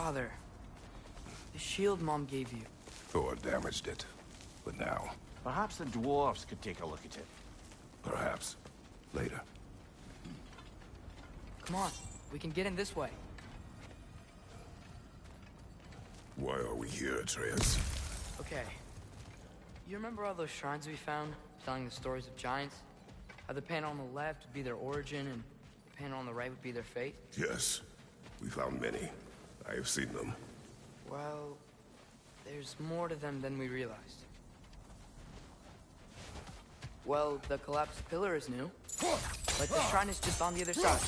father. The shield Mom gave you. Thor damaged it. But now... Perhaps the dwarves could take a look at it. Perhaps. Later. Come on, we can get in this way. Why are we here, Atreus? Okay. You remember all those shrines we found, telling the stories of giants? How the panel on the left would be their origin, and the panel on the right would be their fate? Yes. We found many. I have seen them. Well, there's more to them than we realized. Well, the collapsed pillar is new, but the shrine is just on the other side.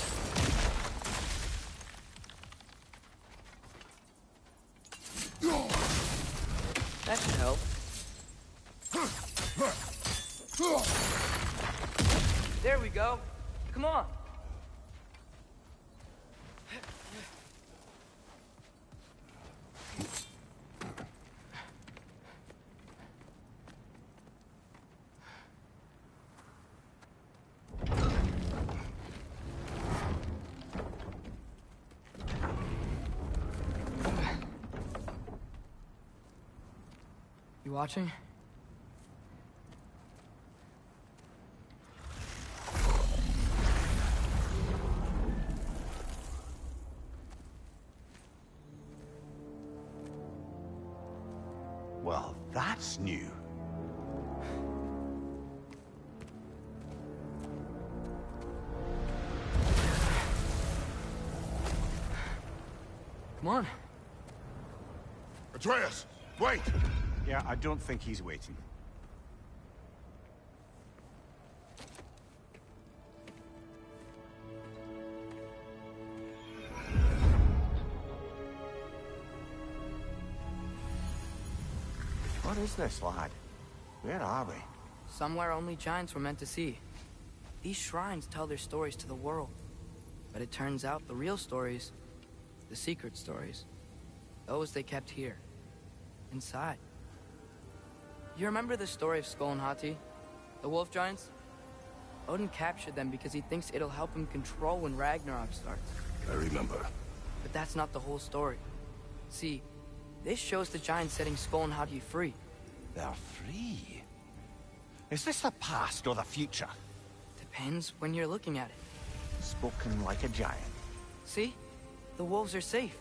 That should help. There we go. Come on. You watching? Well, that's new. Come on. Atreus! Wait! Yeah, I don't think he's waiting. What is this, lad? Where are we? Somewhere only giants were meant to see. These shrines tell their stories to the world. But it turns out the real stories, the secret stories, those they kept here, inside. You remember the story of Skull and Hati? The wolf giants? Odin captured them because he thinks it'll help him control when Ragnarok starts. I remember. But that's not the whole story. See, this shows the giants setting Skull and Hati free. They're free? Is this the past or the future? Depends when you're looking at it. Spoken like a giant. See? The wolves are safe.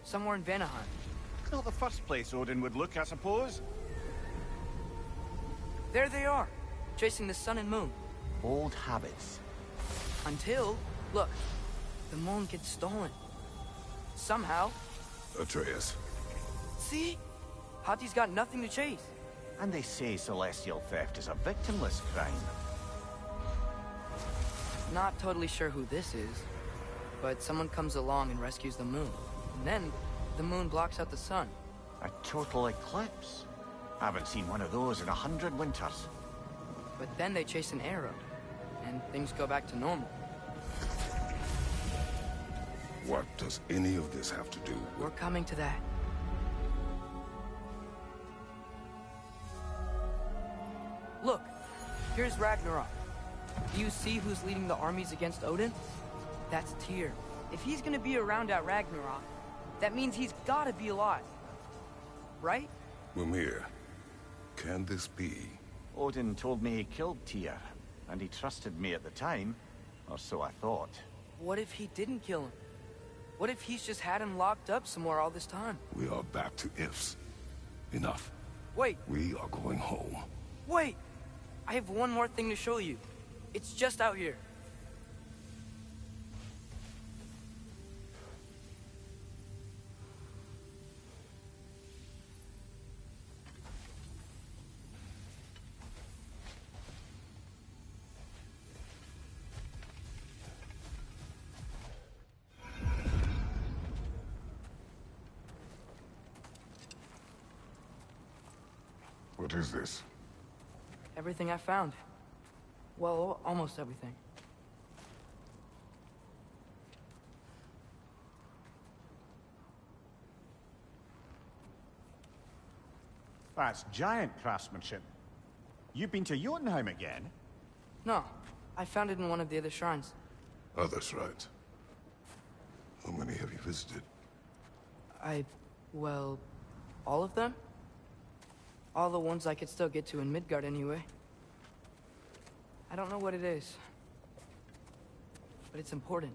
Somewhere in Vanaheim. Not the first place Odin would look, I suppose. There they are, chasing the sun and moon. Old habits. Until, look, the moon gets stolen. Somehow. Atreus. See? Hati's got nothing to chase. And they say celestial theft is a victimless crime. Not totally sure who this is, but someone comes along and rescues the moon. And then, the moon blocks out the sun. A total eclipse. I haven't seen one of those in 100 winters. But then they chase an arrow, and things go back to normal. What does any of this have to do with... We're coming to that. Look, here's Ragnarok. Do you see who's leading the armies against Odin? That's Tyr. If he's gonna be around at Ragnarok, that means he's gotta be alive. Right? Mimir, can this be? Odin told me he killed Tyr, and he trusted me at the time, or so I thought. What if he didn't kill him? What if he's just had him locked up somewhere all this time? We are back to ifs. Enough. Wait, We are going home. wait! I have one more thing to show you. It's just out here. What is this? Everything I found. Well, almost everything. That's giant craftsmanship. You've been to Jotunheim again? No, I found it in one of the other shrines. Other shrines. How many have you visited? Well, all of them? All the ones I could still get to in Midgard anyway. I don't know what it is, but it's important.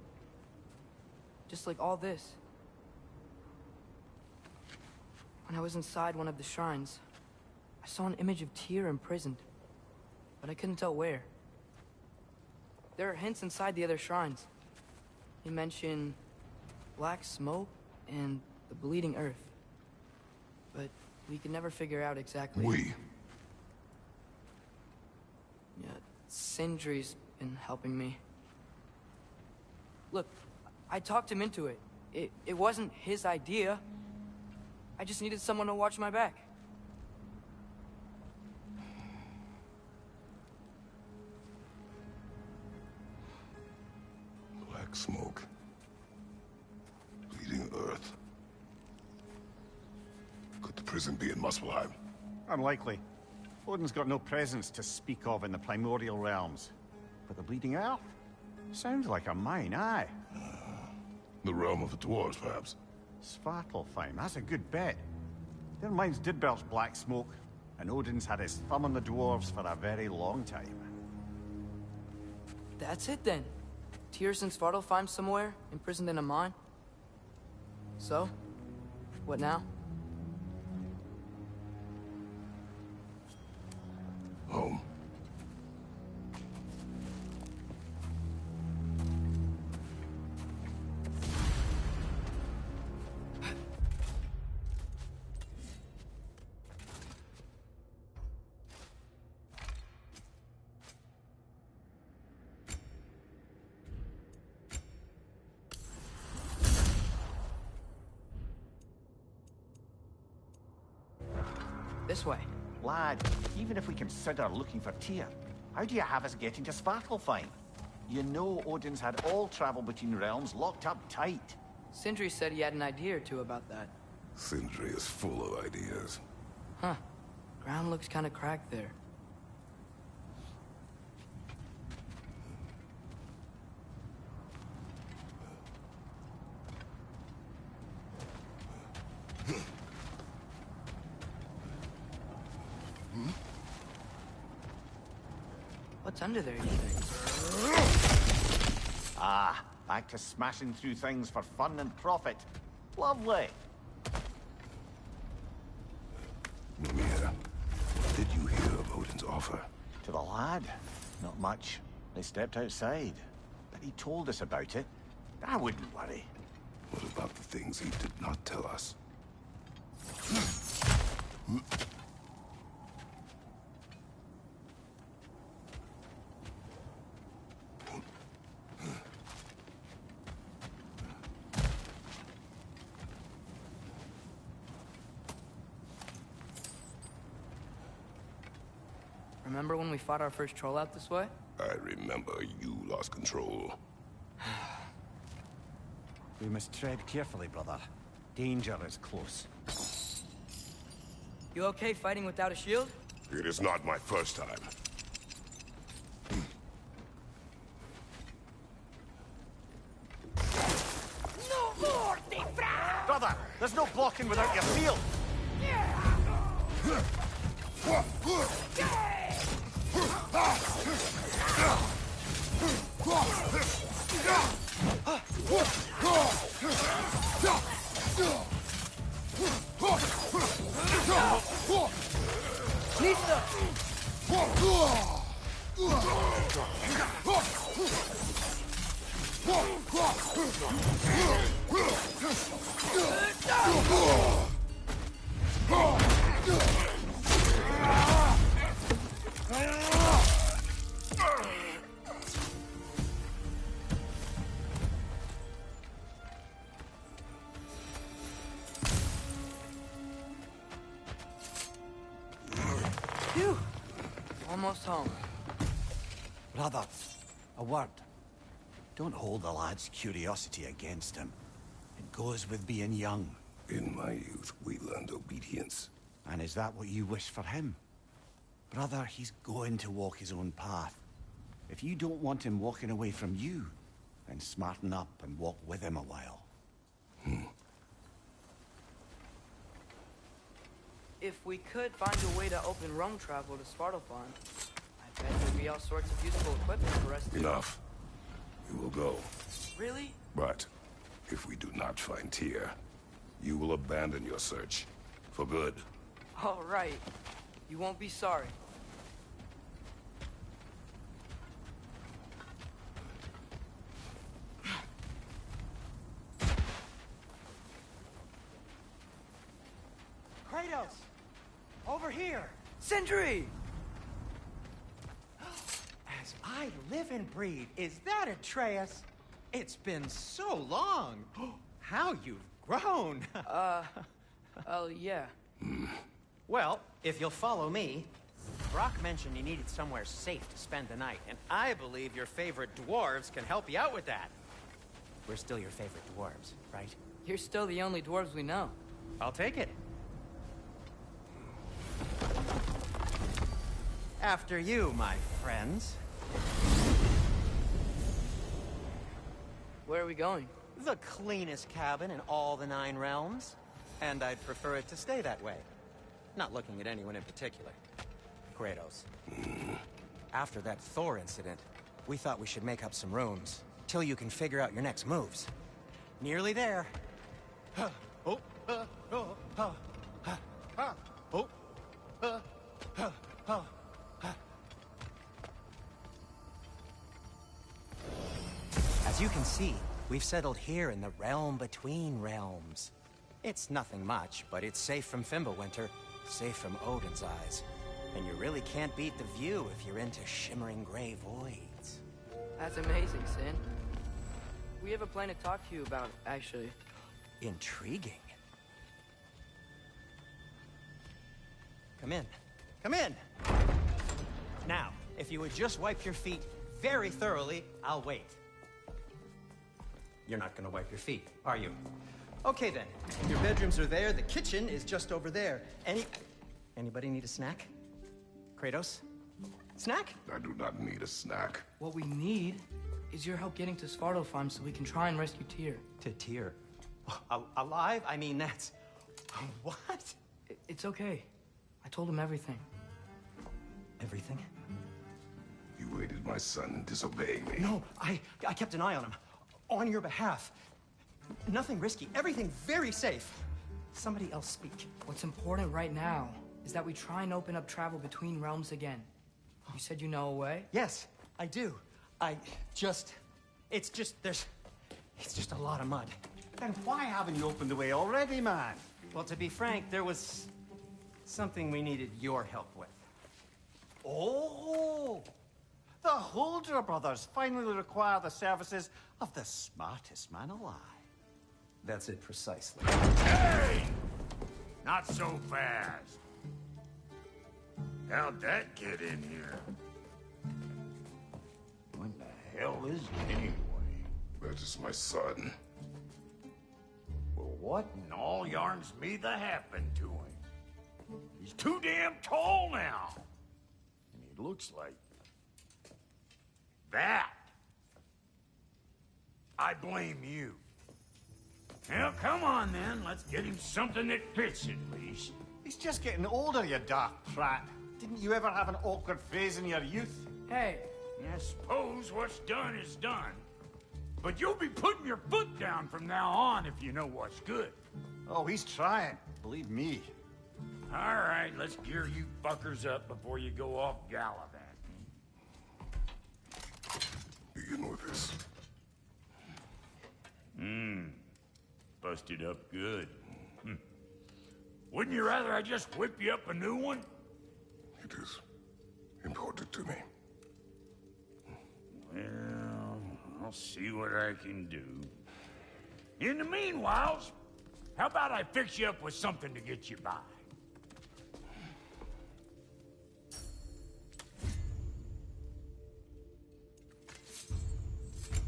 Just like all this. When I was inside one of the shrines, I saw an image of Tyr imprisoned, but I couldn't tell where. There are hints inside the other shrines. They mention black smoke and the bleeding earth. But we could never figure out exactly... Yeah, Sindri's been helping me. Look, I talked him into it. It wasn't his idea. I just needed someone to watch my back. Black smoke. Bleeding earth. Could the prison be in Muspelheim? Unlikely. Odin's got no presence to speak of in the primordial realms. But the bleeding earth? Sounds like a mine, aye. The realm of the dwarves, perhaps. Svartalfheim, that's a good bet. Their mines did belch black smoke, and Odin's had his thumb on the dwarves for a very long time. That's it then. Tyr's in Svartalfheim somewhere, imprisoned in a mine. So, what now? Home. This way. Lad, even if we consider looking for Tyr, how do you have us getting to Svartalfheim? You know Odin's had all travel between realms locked up tight. Sindri said he had an idea or two about that. Sindri is full of ideas. Huh. Ground looks kind of cracked there. What's under there, you think? Ah, back to smashing through things for fun and profit. Lovely. Mimir, what did you hear of Odin's offer? To the lad? Not much. They stepped outside. But he told us about it. I wouldn't worry. What about the things he did not tell us? Remember when we fought our first troll out this way? I remember you lost control. We must tread carefully, brother. Danger is close. You okay fighting without a shield? It is not my first time. No more, Defra! Brother, there's no blocking without your shield! Phew! Almost home. Brother, a word. Don't hold the lad's curiosity against him. It goes with being young. In my youth, we learned obedience. And is that what you wish for him? Brother, he's going to walk his own path. If you don't want him walking away from you, then smarten up and walk with him a while. if we could find a way to open realm travel to Svartalfheim, I bet there'd be all sorts of useful equipment for us to... Enough. We will go. Really? But if we do not find Tyr, you will abandon your search. For good. All right. You won't be sorry. Kratos! Over here! Sentry! As I live and breathe, is that Atreus? It's been so long! How you've grown! Oh, yeah. Well, if you'll follow me, Brock mentioned you needed somewhere safe to spend the night, and I believe your favorite dwarves can help you out with that. We're still your favorite dwarves, right? You're still the only dwarves we know. I'll take it. After you, my friends. Where are we going? The cleanest cabin in all the 9 realms. And I'd prefer it to stay that way. Not looking at anyone in particular. Kratos. After that Thor incident, we thought we should make up some rooms, till you can figure out your next moves. Nearly there. As you can see, we've settled here in the realm between realms. It's nothing much, but it's safe from Fimbulwinter, safe from Odin's eyes. And you really can't beat the view if you're into shimmering gray voids. That's amazing, Sin. We have a plan to talk to you about, actually. Intriguing. Come in. Come in! Now, if you would just wipe your feet very thoroughly, I'll wait. You're not gonna wipe your feet, are you? Okay then, your bedrooms are there, the kitchen is just over there. Anybody need a snack? Kratos? Snack? I do not need a snack. What we need is your help getting to Svartalfheim so we can try and rescue Tyr. To Tyr? Alive? I mean, that's... What? It's okay. I told him everything. Everything? You aided my son in disobeying me. No, I kept an eye on him. On your behalf. Nothing risky, everything very safe. Somebody else speak. What's important right now is that we try and open up travel between realms again. You said you know a way? Yes, I do. It's just a lot of mud. Then why haven't you opened the way already, man? Well, to be frank, there was something we needed your help with. Oh! The Holder brothers finally require the services of the smartest man alive. That's it precisely. Hey! Not so fast. How'd that get in here? What the hell is it anyway? That is my son. Well, what in all yarns me that happened to him? He's too damn tall now. And he looks like... that. I blame you. Well, come on then. Let's get him something that fits at least. He's just getting older, you daft prat. Didn't you ever have an awkward phase in your youth? Hey, I suppose what's done is done. But you'll be putting your foot down from now on if you know what's good. Oh, he's trying. Believe me. All right, let's gear you fuckers up before you go off gallivanting. Begin with this. Busted up good. Wouldn't you rather I just whip you up a new one? It is important to me. Well, I'll see what I can do. In the meanwhile, how about I fix you up with something to get you by?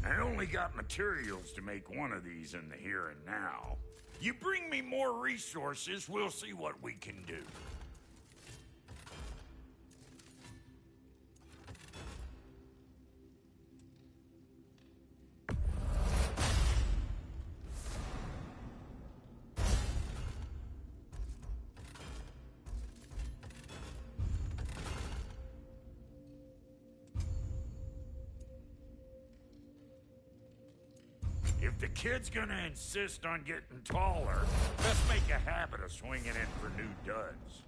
I only got materials to make one of these in the here and now. You bring me more resources, we'll see what we can do. If the kid's gonna insist on getting taller, best make a habit of swinging in for new duds.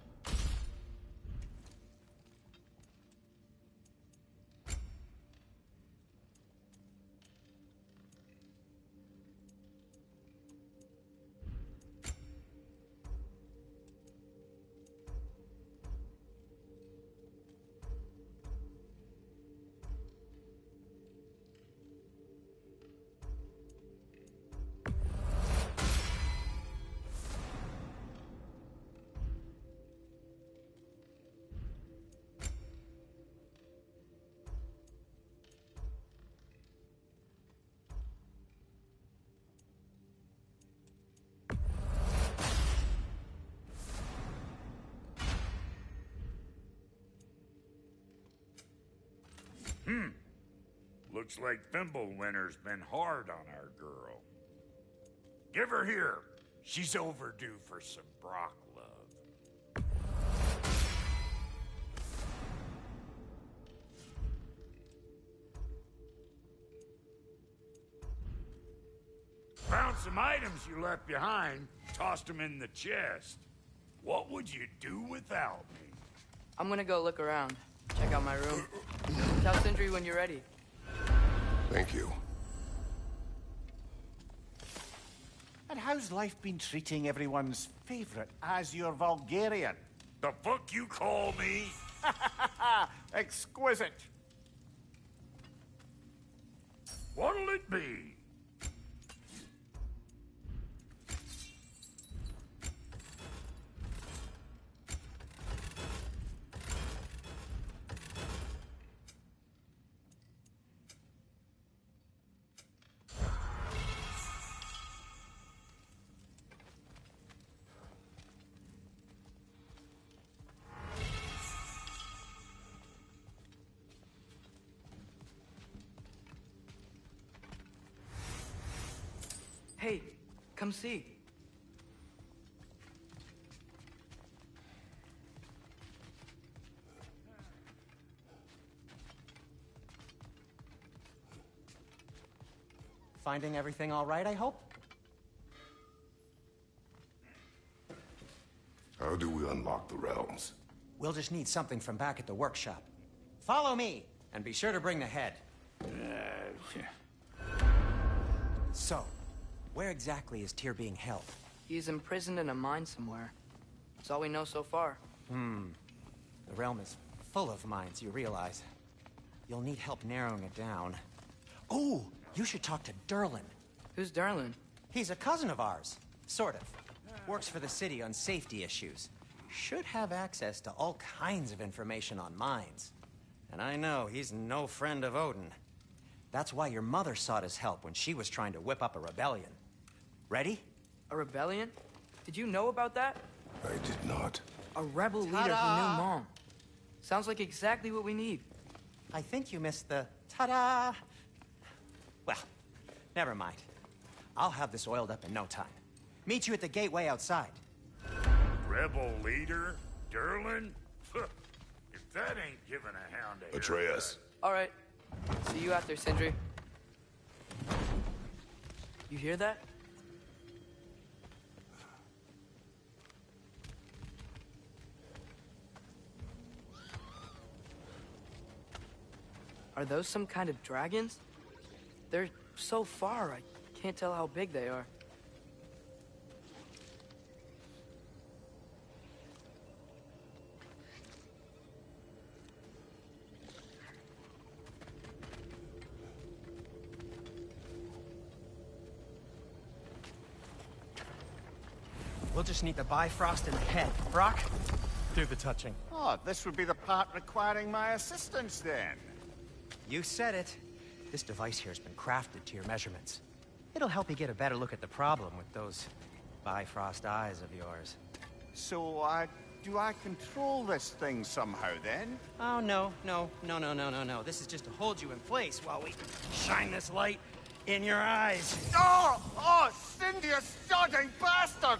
Looks like Thimblewinter's been hard on our girl. Give her here. She's overdue for some Brock love. Found some items you left behind, tossed them in the chest. What would you do without me? I'm gonna go look around. Check out my room. Tell Sindri when you're ready. Thank you. And how's life been treating everyone's favorite Azure Vulgarian? The fuck you call me? Exquisite. What'll it be? Hey, come see. Finding everything all right, I hope? How do we unlock the realms? We'll just need something from back at the workshop. Follow me, and be sure to bring the head. So, where exactly is Tyr being held? He's imprisoned in a mine somewhere. That's all we know so far. The realm is full of mines, you realize. You'll need help narrowing it down. Oh, you should talk to Derlin. Who's Derlin? He's a cousin of ours. Sort of. Works for the city on safety issues. Should have access to all kinds of information on mines. And I know he's no friend of Odin. That's why your mother sought his help when she was trying to whip up a rebellion. Ready? A rebellion? Did you know about that? I did not. A rebel leader who knew Mom. Sounds like exactly what we need. I think you missed the ta-da. Well, never mind. I'll have this oiled up in no time. Meet you at the gateway outside. Rebel leader? Derlin? If that ain't giving a hound a Atreus. All right. See you out there, Sindri. You hear that? Are those some kind of dragons? They're so far, I can't tell how big they are. We'll just need the Bifrost in the head. Brock, do the touching. Oh, this would be the part requiring my assistance then. You said it. This device here has been crafted to your measurements. It'll help you get a better look at the problem with those Bifrost eyes of yours. So, do I control this thing somehow then? Oh, no. This is just to hold you in place while we shine this light in your eyes. Oh, Cindy, you sodding bastard!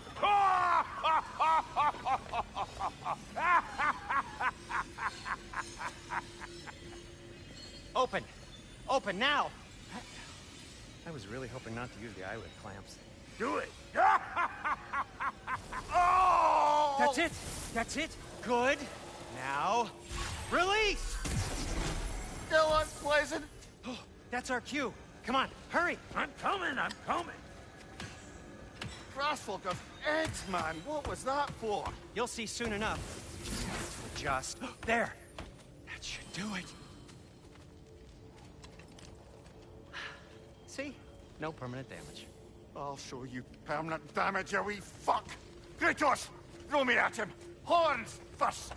Open! Open now! I was really hoping not to use the eyelid clamps. Do it! Oh! That's it! That's it! Good! Now, release! Go on, Poison! Oh, that's our cue. Come on, hurry! I'm coming, I'm coming! Grassfolk of eggs, man! What was that for? You'll see soon enough. Just... there! That should do it. See? No permanent damage. I'll show you permanent damage, you wee fuck! Kratos! Throw me at him! Horns first!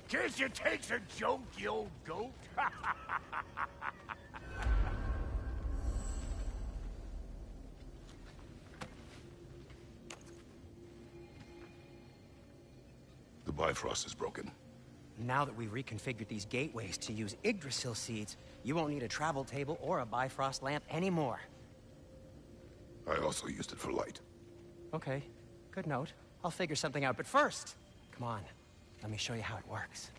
Guess you takes a joke, you old goat. The Bifrost is broken. Now that we've reconfigured these gateways to use Yggdrasil seeds, you won't need a travel table or a Bifrost lamp anymore. I also used it for light. Okay, good note. I'll figure something out, but first, come on, let me show you how it works.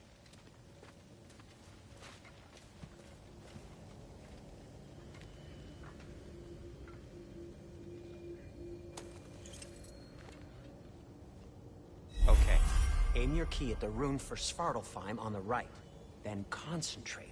Okay, aim your key at the rune for Svartalfheim on the right, then concentrate.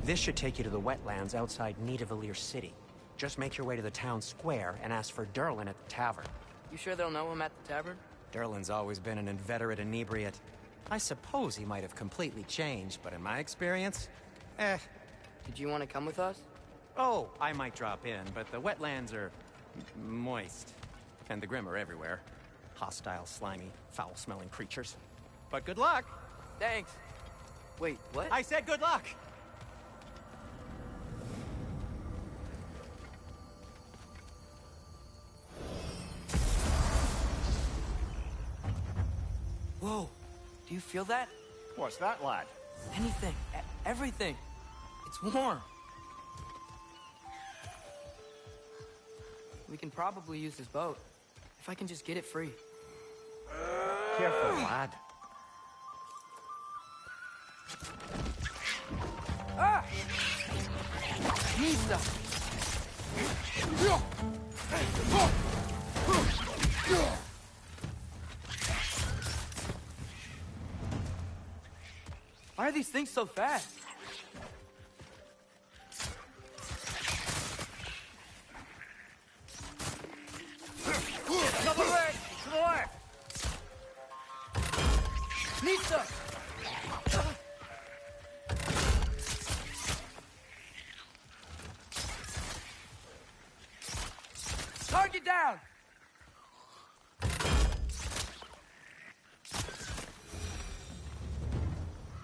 This should take you to the wetlands outside Nidavellir City. Just make your way to the town square and ask for Durlin at the tavern. You sure they'll know him at the tavern? Durlin's always been an inveterate inebriate. I suppose he might have completely changed, but in my experience, Did you want to come with us? Oh, I might drop in, but the wetlands are moist. And the Grim are everywhere. Hostile, slimy, foul-smelling creatures. But good luck! Thanks. Wait, what? I said good luck! Whoa, do you feel that? What's that, lad? Anything, everything. It's warm. We can probably use this boat, if I can just get it free. Careful, lad. Ah! Nista! Why are these things so fast? Double leg! To the left! Nista! Target down!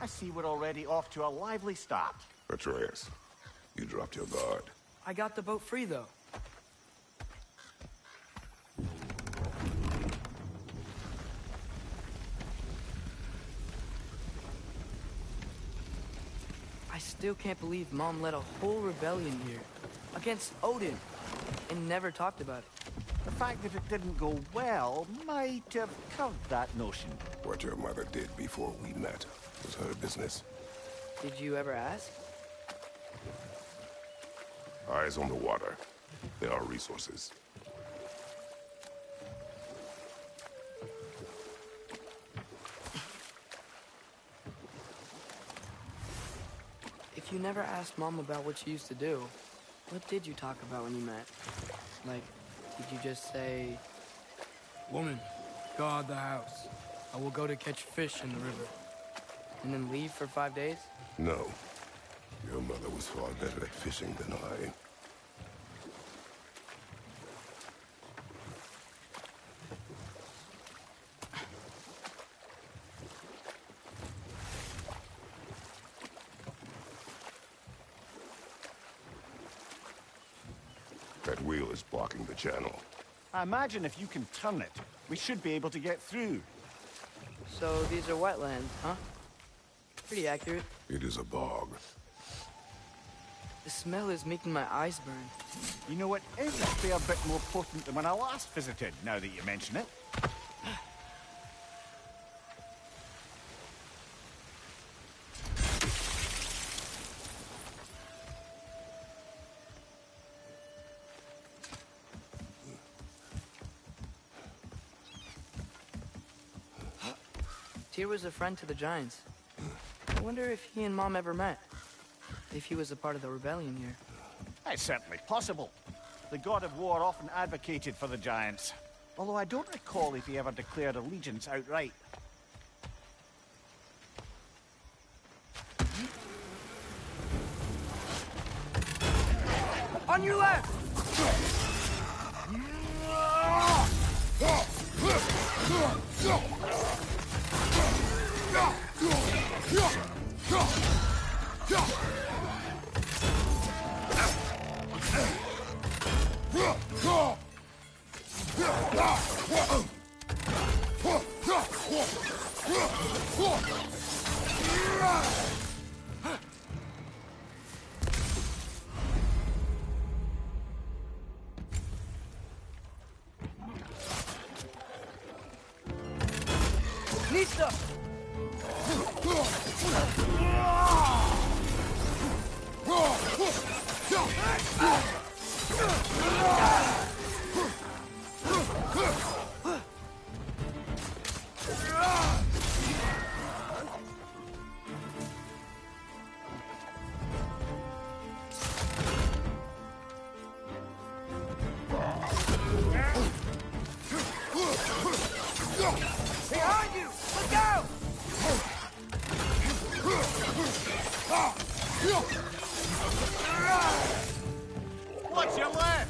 I see we're already off to a lively start. Atreus, you dropped your guard. I got the boat free, though. I still can't believe Mom led a whole rebellion here against Odin and never talked about it. The fact that it didn't go well might have covered that notion. What your mother did before we met was her business. Did you ever ask? Eyes on the water. There are resources. If you never asked Mom about what she used to do, what did you talk about when you met? Like, did you just say, "Woman, guard the house. I will go to catch fish in the river," and then leave for 5 days? No. Your mother was far better at fishing than I. That wheel is blocking the channel. I imagine if you can turn it, we should be able to get through. So these are wetlands, huh? Pretty accurate. It is a bog. The smell is making my eyes burn. You know, it is a fair bit more potent than when I last visited, now that you mention it. Tyr was a friend to the Giants. I wonder if he and Mom ever met. If he was a part of the rebellion here. It's certainly possible. The god of war often advocated for the Giants. Although I don't recall if he ever declared allegiance outright. On your left! Nista! Behind you! Look out! What's your left?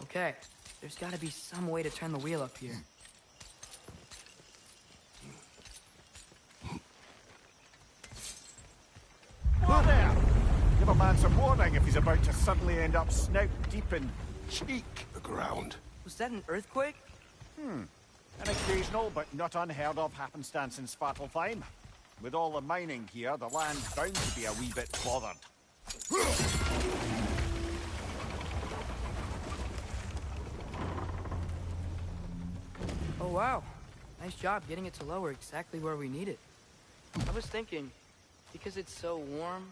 Okay, there's gotta be some way to turn the wheel up here. Whoa there! Give a man some warning if he's about to suddenly end up snout deep in cheek. The ground. Was that an earthquake? An occasional but not unheard of happenstance in Svartalfheim. With all the mining here, the land's bound to be a wee bit bothered. Oh wow, nice job getting it to lower exactly where we need it. I was thinking, because it's so warm,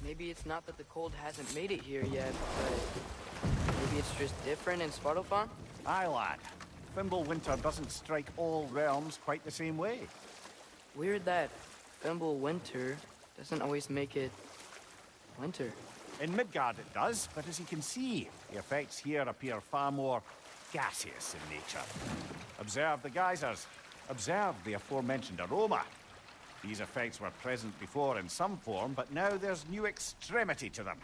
maybe it's not that the cold hasn't made it here yet, but maybe it's just different in Svartalfheim? Aye, lad. Fimble winter doesn't strike all realms quite the same way. Weird that Fimble winter doesn't always make it winter. In Midgard it does, but as you can see, the effects here appear far more gaseous in nature. Observe the geysers. Observe the aforementioned aroma. These effects were present before in some form, but now there's new extremity to them.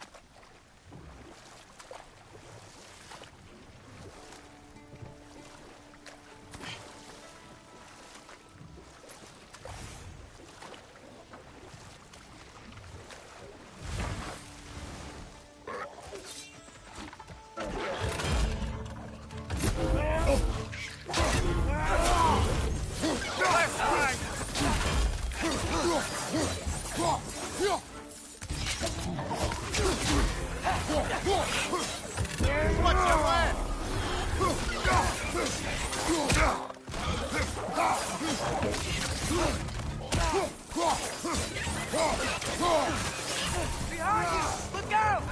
Behind you! Look out!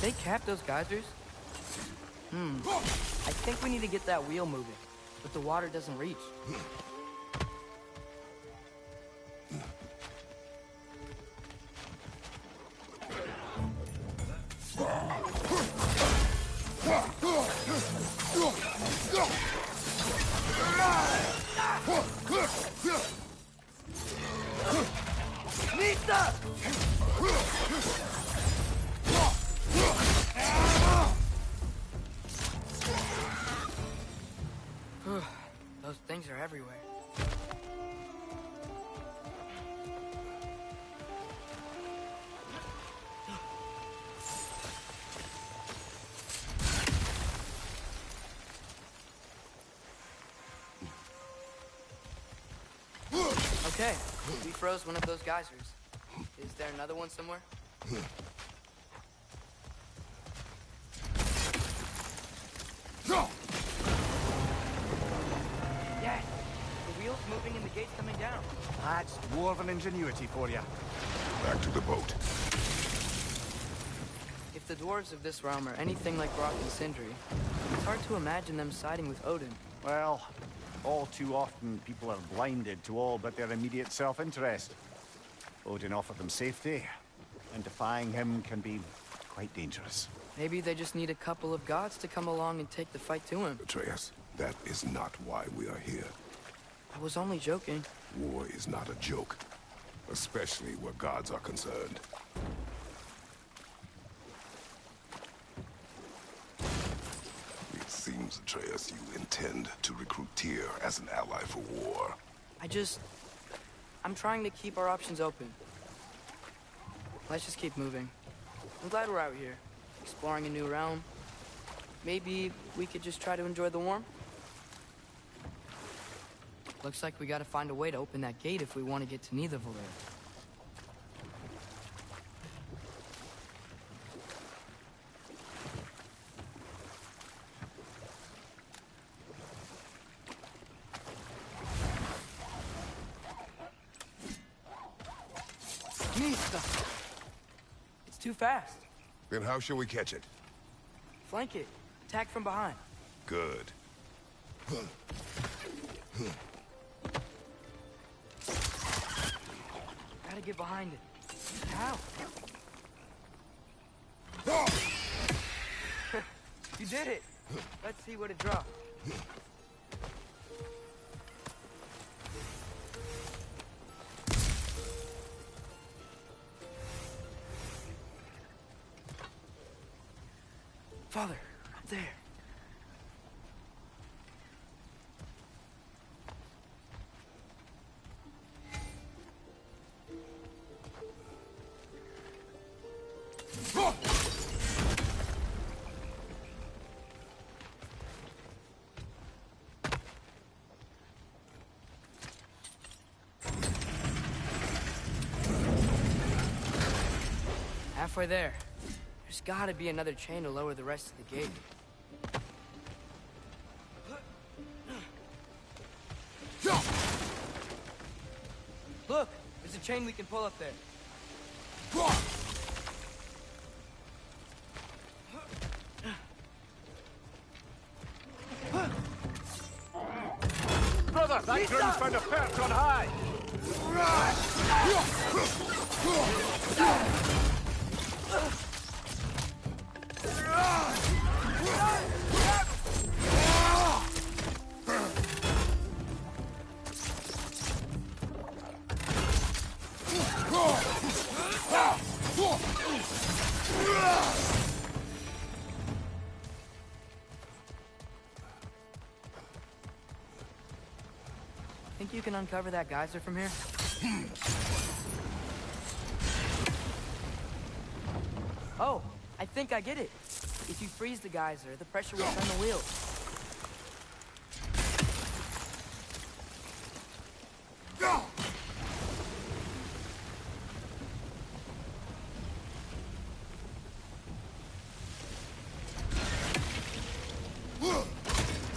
They capped those geysers? I think we need to get that wheel moving, but the water doesn't reach. Nita! Those things are everywhere. Okay, we froze one of those geysers. Is there another one somewhere? Yeah, the wheel's moving and the gate's coming down. That's dwarven ingenuity for you. Back to the boat. If the dwarves of this realm are anything like Rock and Sindri, it's hard to imagine them siding with Odin. Well, all too often people are blinded to all but their immediate self-interest. Odin offered them safety, and defying him can be quite dangerous. Maybe they just need a couple of gods to come along and take the fight to him. Atreus, that is not why we are here. I was only joking. War is not a joke, especially where gods are concerned. It seems, Atreus, you intend to recruit Tyr as an ally for war. I'm trying to keep our options open. Let's just keep moving. I'm glad we're out here, exploring a new realm. Maybe we could just try to enjoy the warmth? Looks like we gotta find a way to open that gate if we want to get to Nidavellir. Mista! It's too fast. Then how shall we catch it? Flank it. Attack from behind. Good. Gotta get behind it. How? You did it! Let's see what it dropped. Father, up there. Halfway there. There's gotta be another chain to lower the rest of the gate. Look! There's a chain we can pull up there. Brother, that groom's found a perch on high! Think you can uncover that geyser from here? Oh, I think I get it. If you freeze the geyser, the pressure will turn the wheel.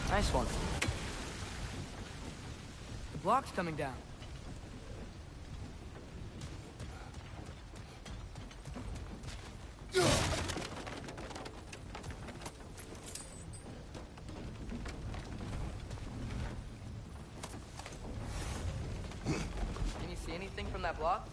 Nice one. The block's coming down. from that block?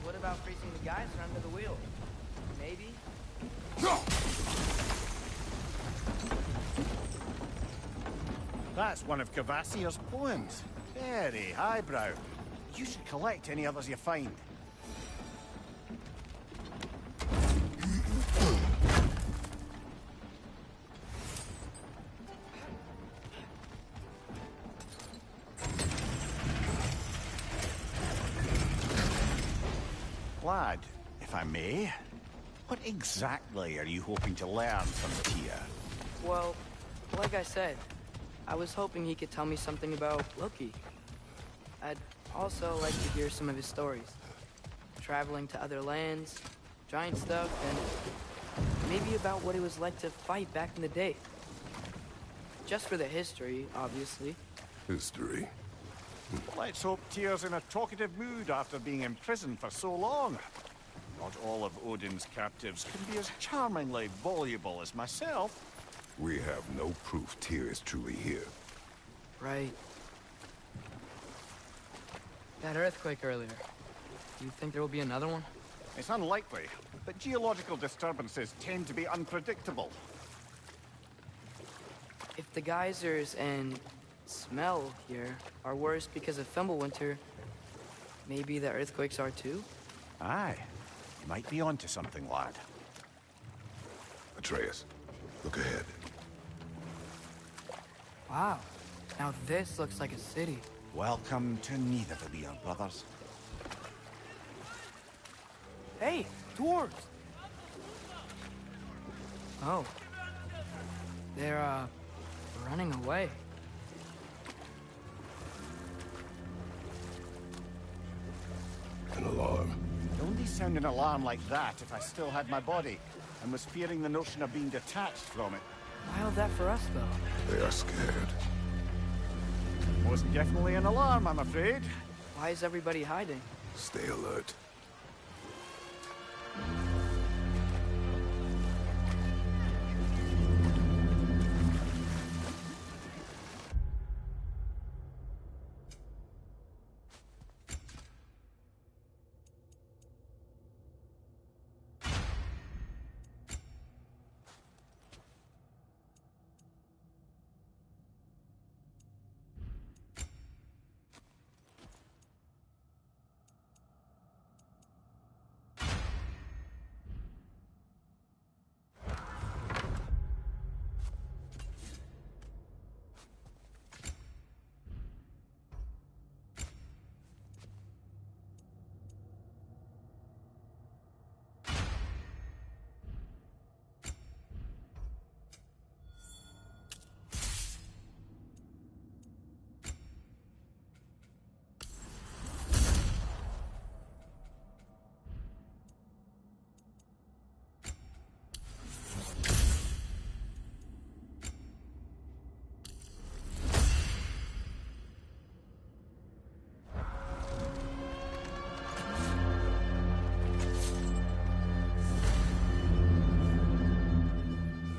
What about facing the guys who are under the wheel? Maybe? That's one of Cavassier's poems. Very highbrow. You should collect any others you find. Lad, if I may, what exactly are you hoping to learn from Tyr? Well, like I said, I was hoping he could tell me something about Loki. I'd also like to hear some of his stories. Traveling to other lands, giant stuff, and maybe about what it was like to fight back in the day. Just for the history, obviously. History. Let's hope Tyr's in a talkative mood after being imprisoned for so long. Not all of Odin's captives can be as charmingly voluble as myself. We have no proof Tyr is truly here. Right. That earthquake earlier. Do you think there will be another one? It's unlikely, but geological disturbances tend to be unpredictable. If the geysers and smell here are worse because of Fimbulwinter, maybe the earthquakes are too? Aye. You might be onto something, lad. Atreus, look ahead. Wow. Now this looks like a city. Welcome to Nidavellir, brothers. Hey, dwarves! Oh. They're, running away. An alarm. It'd only sound an alarm like that if I still had my body, and was fearing the notion of being detached from it. Wild that for us, though. They are scared. Most definitely an alarm, I'm afraid. Why is everybody hiding? Stay alert.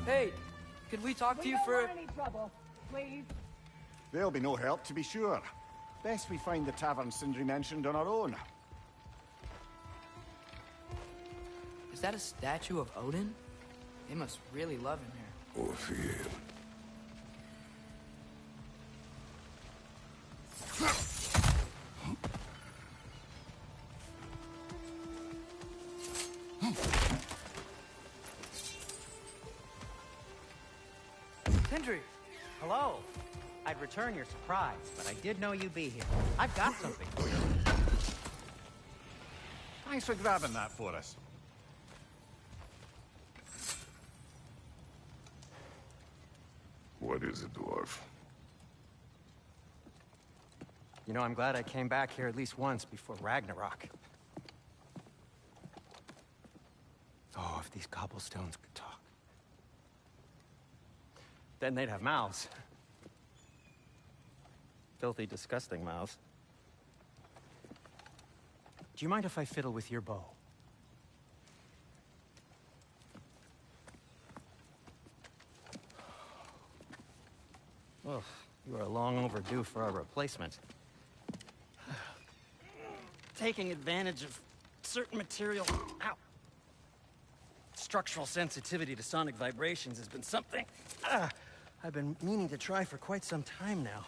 Hey, could we talk to you for... any trouble, please. There'll be no help, to be sure. Best we find the tavern Sindri mentioned on our own. Is that a statue of Odin? They must really love him here. Or fear him. Sindri! Hello. I'd return your surprise, but I did know you'd be here. I've got something for you. Thanks for grabbing that for us. What is it, dwarf? You know, I'm glad I came back here at least once before Ragnarok. Oh, if these cobblestones could talk. Then they'd have mouths. Filthy, disgusting mouths. Do you mind if I fiddle with your bow? Well, you are long overdue for a replacement. Taking advantage of certain material... Ow! Structural sensitivity to sonic vibrations has been something I've been meaning to try for quite some time now.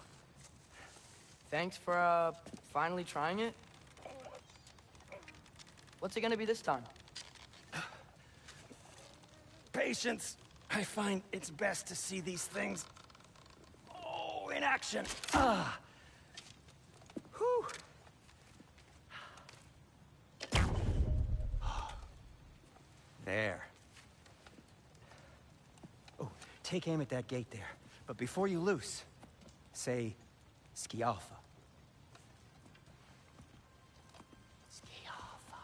Thanks for, finally trying it. What's it gonna be this time? Patience. I find it's best to see these things... in action. Whew. There. Oh, take aim at that gate there. But before you loose, say, Skialfa. Skialfa.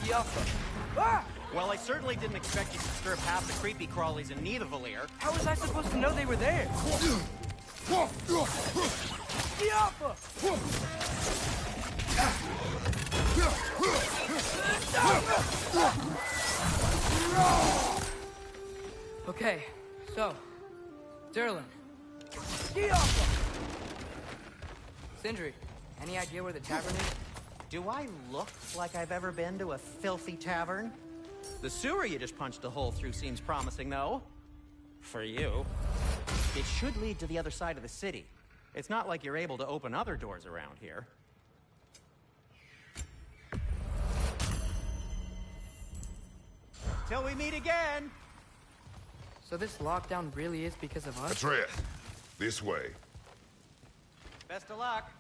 Yuffa. Ah! Well, I certainly didn't expect you to disturb half the creepy crawlies in Nidavellir. How was I supposed to know they were there? Yuffa! Okay, so, Durlin. Sindri, any idea where the tavern is? Do I look like I've ever been to a filthy tavern? The sewer you just punched a hole through seems promising, though. For you. It should lead to the other side of the city. It's not like you're able to open other doors around here. Till we meet again! So this lockdown really is because of us? Atreus, this way. Best of luck.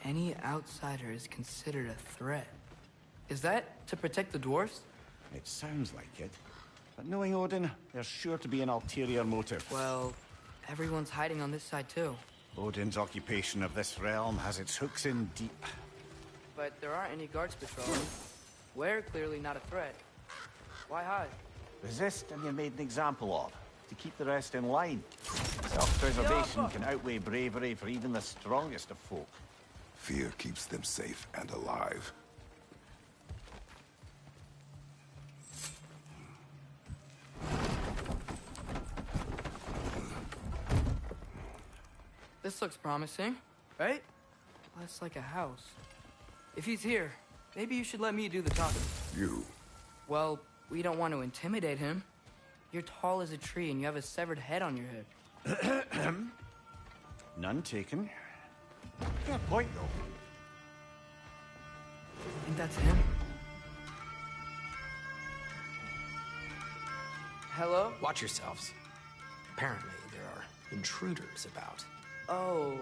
Any outsider is considered a threat. Is that to protect the dwarfs? It sounds like it. But knowing Odin, there's sure to be an ulterior motive. Well, everyone's hiding on this side too. Odin's occupation of this realm has its hooks in deep. But there aren't any guards patrolling. We're clearly not a threat. Why hide? Resist and you're made an example of, to keep the rest in line. Self-preservation can outweigh bravery for even the strongest of folk. Fear keeps them safe and alive. This looks promising, right? Less like a house. If he's here, maybe you should let me do the talking. You. Well, we don't want to intimidate him. You're tall as a tree and you have a severed head on your head. None taken. Fair point, though. Think that's him? Hello? Watch yourselves. Apparently, there are intruders about. Oh,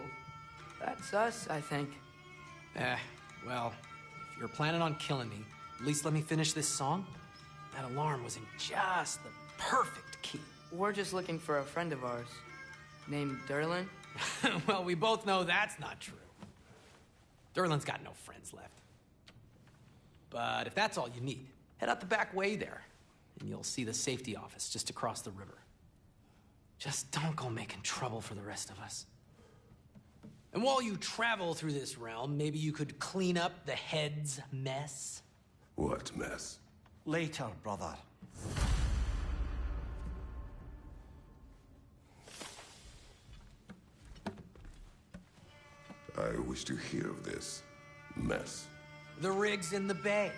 that's us, I think. Well, if you're planning on killing me, at least let me finish this song. That alarm was in just the perfect key. We're just looking for a friend of ours, named Durlin. Well, we both know that's not true. Durlin's got no friends left. But if that's all you need, head out the back way there, and you'll see the safety office just across the river. Just don't go making trouble for the rest of us. And while you travel through this realm, maybe you could clean up the head's mess? What mess? Later, brother. I wish to hear of this mess. The rig's in the bay.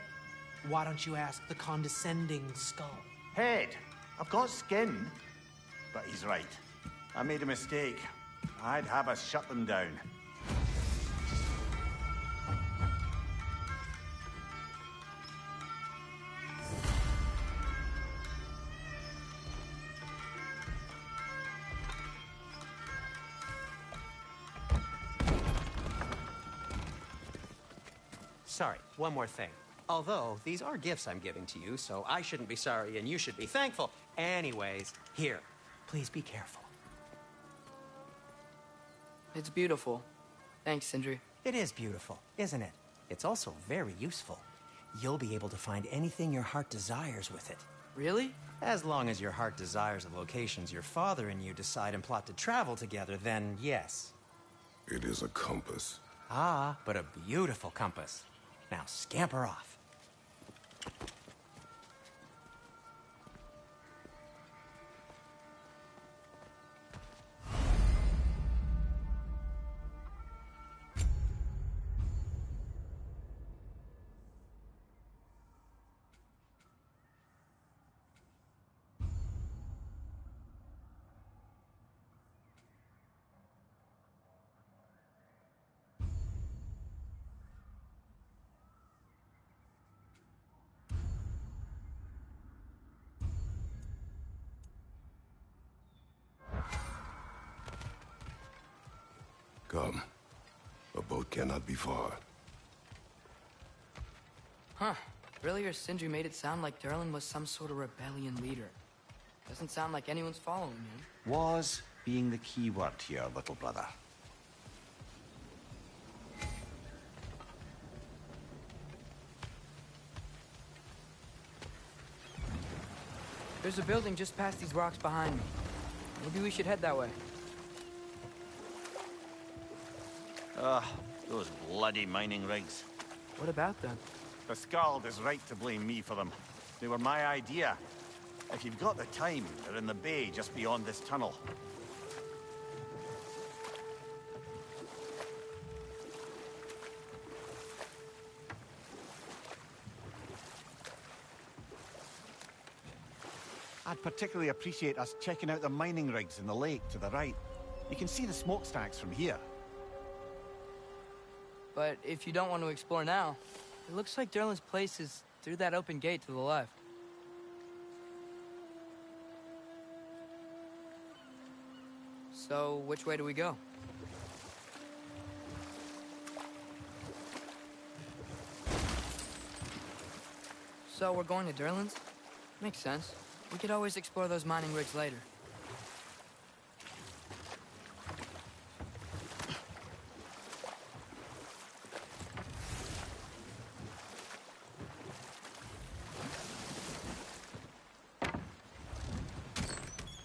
Why don't you ask the condescending skull? Head, I've got skin. But he's right. I made a mistake. I'd have us shut them down. Sorry, one more thing. Although, these are gifts I'm giving to you, so I shouldn't be sorry and you should be thankful. Anyways, here, please be careful. It's beautiful. Thanks, Sindri. It is beautiful, isn't it? It's also very useful. You'll be able to find anything your heart desires with it. Really? As long as your heart desires the locations your father and you decide and plot to travel together, then yes. It is a compass. Ah, but a beautiful compass. Now scamper off. Come. A boat cannot be far. Huh. Earlier, Sindri made it sound like Durlin was some sort of rebellion leader. Doesn't sound like anyone's following him. Was being the key word here, little brother. There's a building just past these rocks behind me. Maybe we should head that way. Ugh, those bloody mining rigs. What about them? The Skald is right to blame me for them. They were my idea. If you've got the time, they're in the bay just beyond this tunnel. I'd particularly appreciate us checking out the mining rigs in the lake to the right. You can see the smokestacks from here. But if you don't want to explore now, it looks like Durlin's place is through that open gate to the left. So, which way do we go? So, we're going to Durlin's? Makes sense. We could always explore those mining rigs later.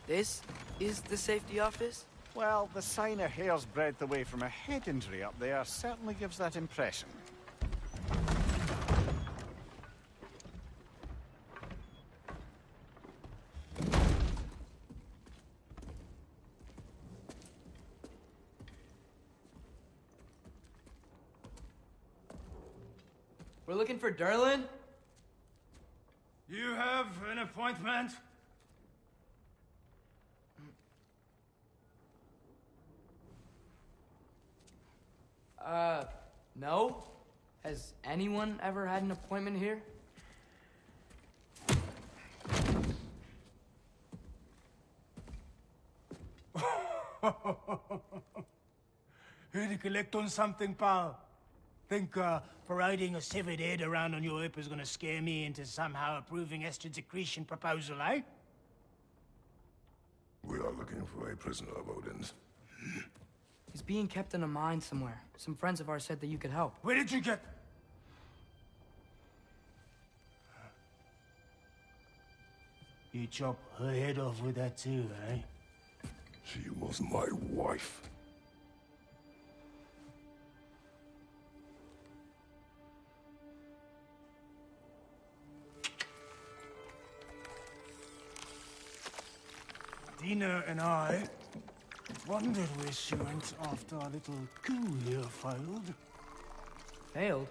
This is the safety office? Well, the sign a hair's breadth away from a head injury up there certainly gives that impression. We're looking for Durlin? You have an appointment? No? Has anyone ever had an appointment here? Here to collect on something, pal? Think, parading a severed head around on your hip is gonna scare me into somehow approving Estrid's accretion proposal, eh? We are looking for a prisoner of Odin's. He's being kept in a mine somewhere. Some friends of ours said that you could help. Where did you get... You chop her head off with that too, eh? She was my wife. Dina and I wondered where she went after our little coup here failed. Failed?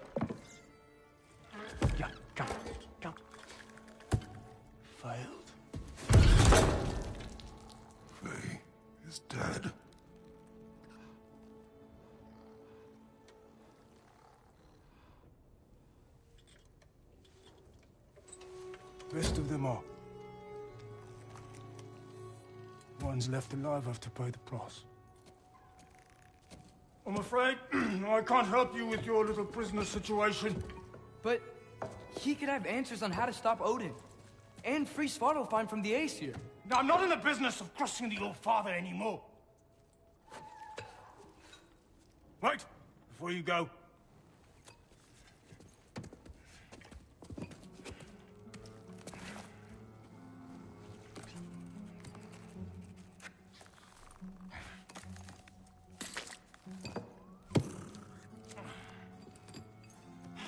Yeah, come, come. Failed. Faye is dead. Rest of them are. Ones left alive have to pay the price. I'm afraid I can't help you with your little prisoner situation. But he could have answers on how to stop Odin. And free Svartalfheim from the Aesir. I'm not in the business of crossing the old father anymore. Right. before you go.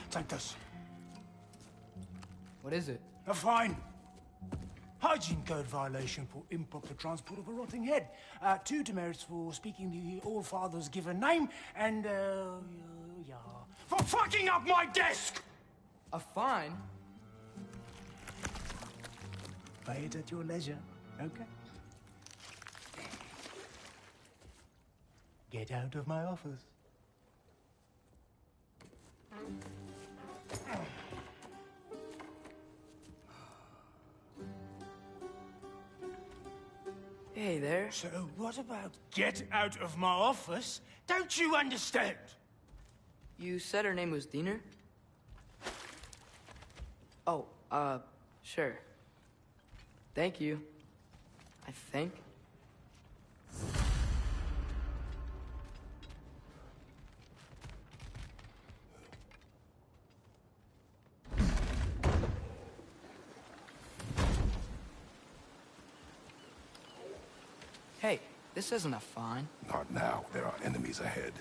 Take this. What is it? A fine. Hygiene code violation for improper transport of a rotting head. 2 demerits for speaking the All-Father's given name, and, yeah, for fucking up my desk! A fine? Pay it at your leisure, okay? Get out of my office. Hey there. So what about get out of my office? Don't you understand? You said her name was Diener? Oh, sure. Thank you. I think. Hey, this isn't a fine. Not now. There are enemies ahead.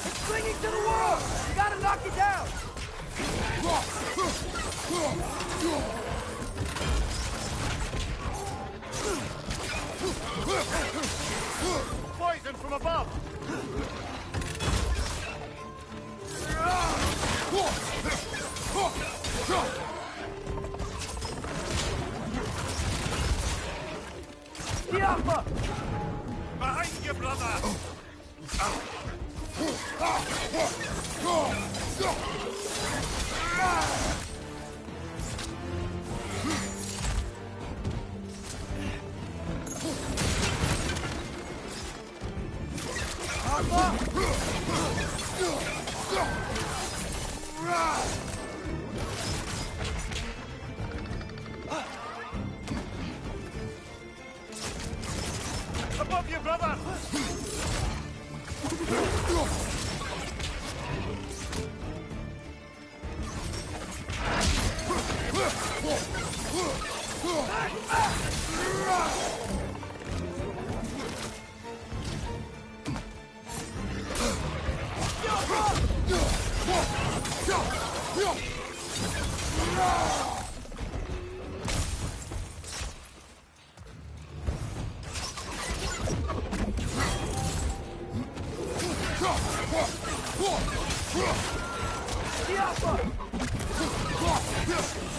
It's clinging to the wall! You gotta knock it down! Poison from above! Diapa! Behind you, brother! Above you, brother!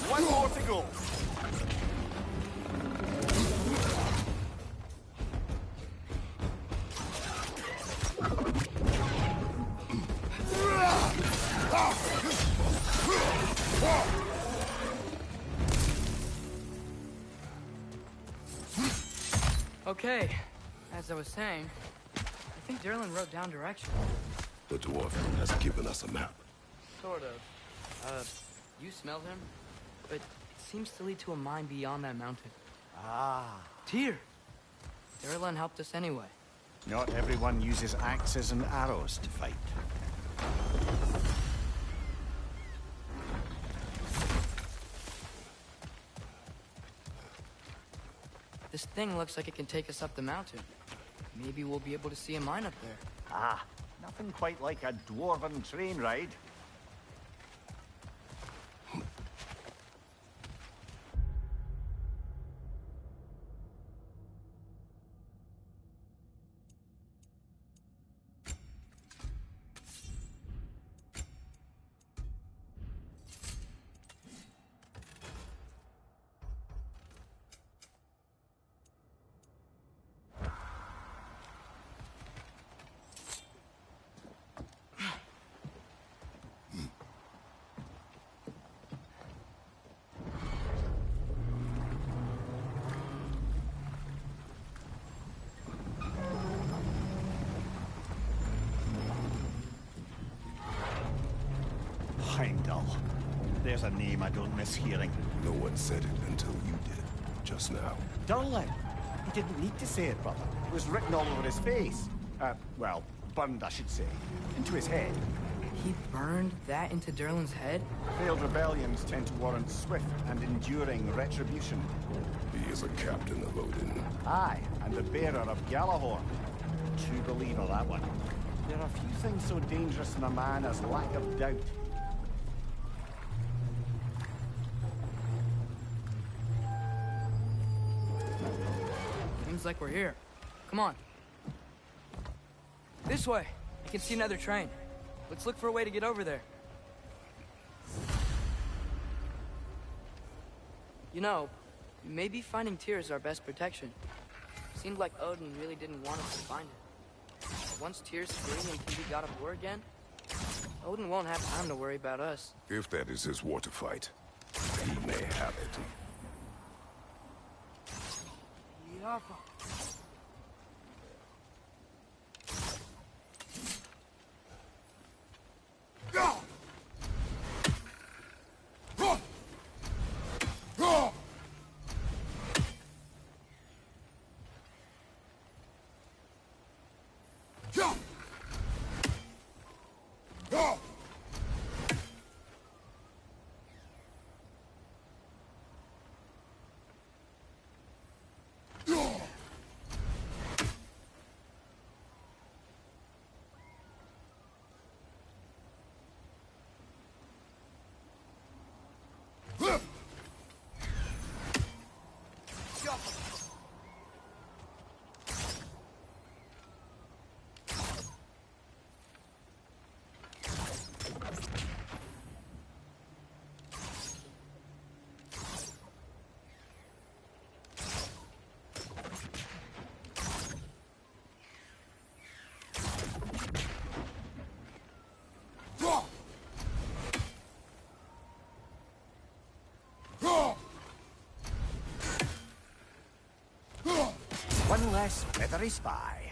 One more to go. Okay, as I was saying, I think Derlin wrote down directions. The dwarf has given us a map. Sort of. You smelled him? But it seems to lead to a mine beyond that mountain. Ah. Tyr! Derlin helped us anyway. Not everyone uses axes and arrows to fight. This thing looks like it can take us up the mountain. Maybe we'll be able to see a mine up there. Ah, nothing quite like a dwarven train ride. Heimdall. There's a name I don't miss hearing. No one said it until you did, just now. Durlin. He didn't need to say it, brother. It was written all over his face. Well, burned, I should say. Into his head. He burned that into Durlin's head? Failed rebellions tend to warrant swift and enduring retribution. He is a captain of Odin. Aye, and the bearer of Galahorn. True believer, that one. There are few things so dangerous in a man as lack of doubt. Seems like we're here. Come on. This way. I can see another train. Let's look for a way to get over there. You know, maybe finding Tyr is our best protection. Seemed like Odin really didn't want us to find it. Once Tyr's free and can be god of war again, Odin won't have time to worry about us. If that is his war to fight, he may have it. Yafa. One less feathery spy.